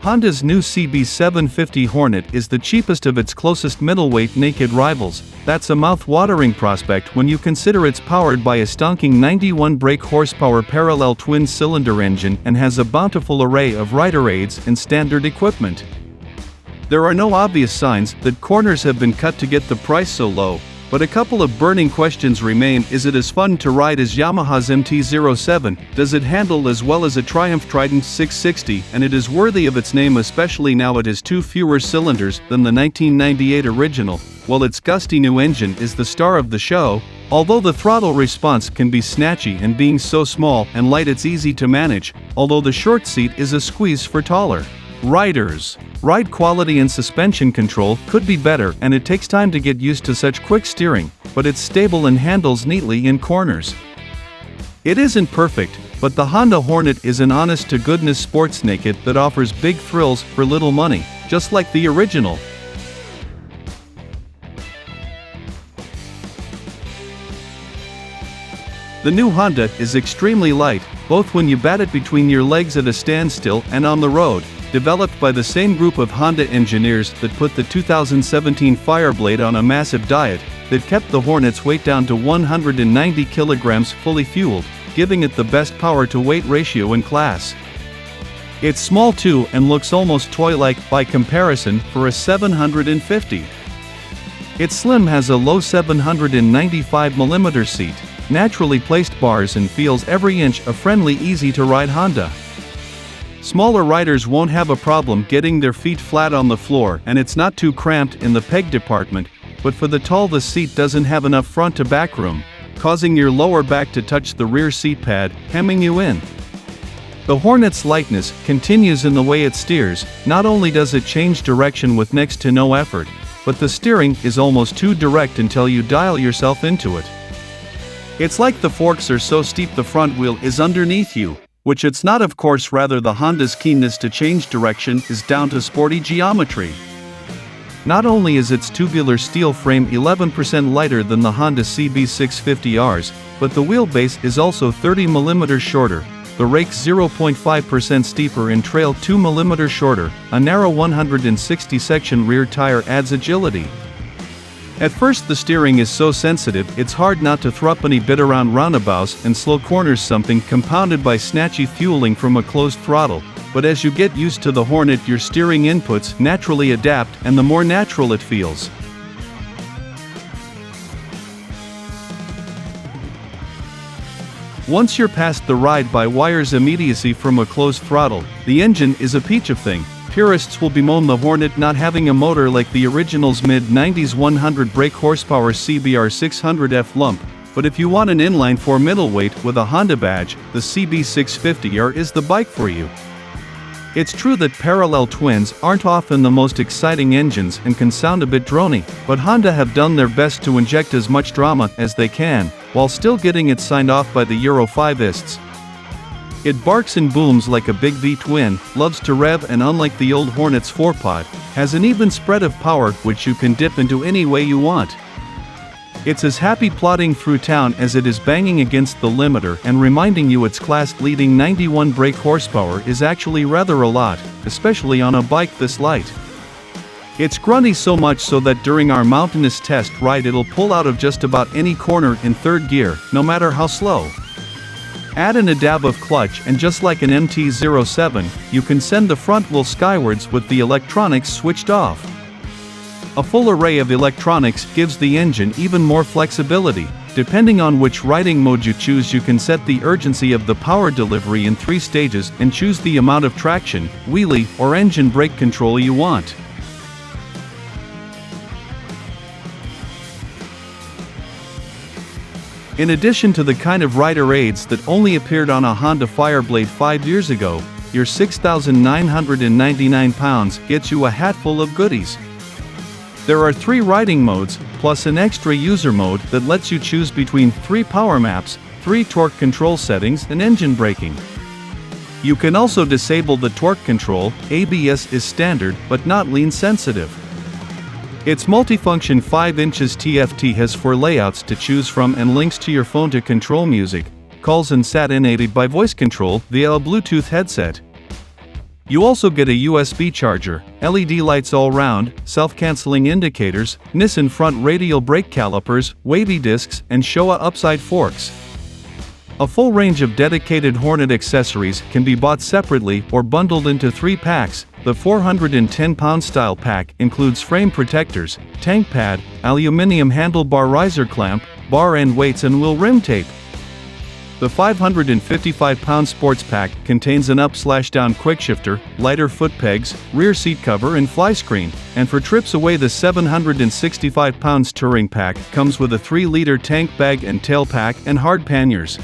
Honda's new CB750 Hornet is the cheapest of its closest middleweight naked rivals. That's a mouth-watering prospect when you consider it's powered by a stonking 91 brake horsepower parallel twin-cylinder engine and has a bountiful array of rider aids and standard equipment. There are no obvious signs that corners have been cut to get the price so low, but a couple of burning questions remain. Is it as fun to ride as Yamaha's MT-07? Does it handle as well as a Triumph Trident 660? And it is worthy of its name, especially now it has 2 fewer cylinders than the 1998 original, while its gusty new engine is the star of the show. Although the throttle response can be snatchy and being so small and light it's easy to manage, although the short seat is a squeeze for taller riders. Ride quality and suspension control could be better, and it takes time to get used to such quick steering, but it's stable and handles neatly in corners. It isn't perfect, but the Honda Hornet is an honest-to-goodness sports naked that offers big thrills for little money, just like the original. The new Honda is extremely light, both when you bat it between your legs at a standstill and on the road. Developed by the same group of Honda engineers that put the 2017 Fireblade on a massive diet that kept the Hornet's weight down to 190 kilograms fully fueled, giving it the best power-to-weight ratio in class. It's small too and looks almost toy-like by comparison for a 750. Its slim has a low 795mm seat, naturally placed bars, and feels every inch a friendly, easy-to-ride Honda. Smaller riders won't have a problem getting their feet flat on the floor, and it's not too cramped in the peg department, but for the tall the seat doesn't have enough front-to-back room, causing your lower back to touch the rear seat pad, hemming you in. The Hornet's lightness continues in the way it steers. Not only does it change direction with next to no effort, but the steering is almost too direct until you dial yourself into it. It's like the forks are so steep the front wheel is underneath you, which it's not, of course. Rather, the Honda's keenness to change direction is down to sporty geometry. Not only is its tubular steel frame 11% lighter than the Honda CB650Rs, but the wheelbase is also 30mm shorter, the rake's 0.5% steeper and trail 2mm shorter. A narrow 160-section rear tire adds agility. At first the steering is so sensitive it's hard not to thruppeny bit around roundabouts and slow corners, something compounded by snatchy fueling from a closed throttle, but as you get used to the Hornet your steering inputs naturally adapt and the more natural it feels. Once you're past the ride-by-wire's immediacy from a closed throttle, the engine is a peach of thing. Purists will bemoan the Hornet not having a motor like the original's mid-90s 100 brake horsepower CBR600F lump, but if you want an inline-4 middleweight with a Honda badge, the CB650R is the bike for you. It's true that parallel twins aren't often the most exciting engines and can sound a bit drony, but Honda have done their best to inject as much drama as they can, while still getting it signed off by the Euro 5ists. It barks and booms like a big V-twin, loves to rev, and unlike the old Hornet's 4-pod, has an even spread of power which you can dip into any way you want. It's as happy plodding through town as it is banging against the limiter and reminding you its class-leading 91 brake horsepower is actually rather a lot, especially on a bike this light. It's grunty so much so that during our mountainous test ride it'll pull out of just about any corner in third gear, no matter how slow. Add in a dab of clutch and just like an MT-07, you can send the front wheel skywards with the electronics switched off. A full array of electronics gives the engine even more flexibility. Depending on which riding mode you choose, you can set the urgency of the power delivery in 3 stages and choose the amount of traction, wheelie, or engine brake control you want. In addition to the kind of rider aids that only appeared on a Honda Fireblade 5 years ago, your 6,999 pounds gets you a hatful of goodies. There are 3 riding modes, plus an extra user mode that lets you choose between 3 power maps, 3 torque control settings, and engine braking. You can also disable the torque control. ABS is standard but not lean sensitive. Its multifunction 5 inches TFT has 4 layouts to choose from and links to your phone to control music, calls and sat, enabled by voice control via a Bluetooth headset. You also get a USB charger, LED lights all round, self-canceling indicators, Nissan front radial brake calipers, wavy discs, and Showa upside forks. A full range of dedicated Hornet accessories can be bought separately or bundled into 3 packs. The 410-pound style pack includes frame protectors, tank pad, aluminum handlebar riser clamp, bar end weights and wheel rim tape. The 555-pound sports pack contains an up/down quickshifter, lighter foot pegs, rear seat cover and fly screen, and for trips away the 765-pound touring pack comes with a 3-liter tank bag and tail pack and hard panniers.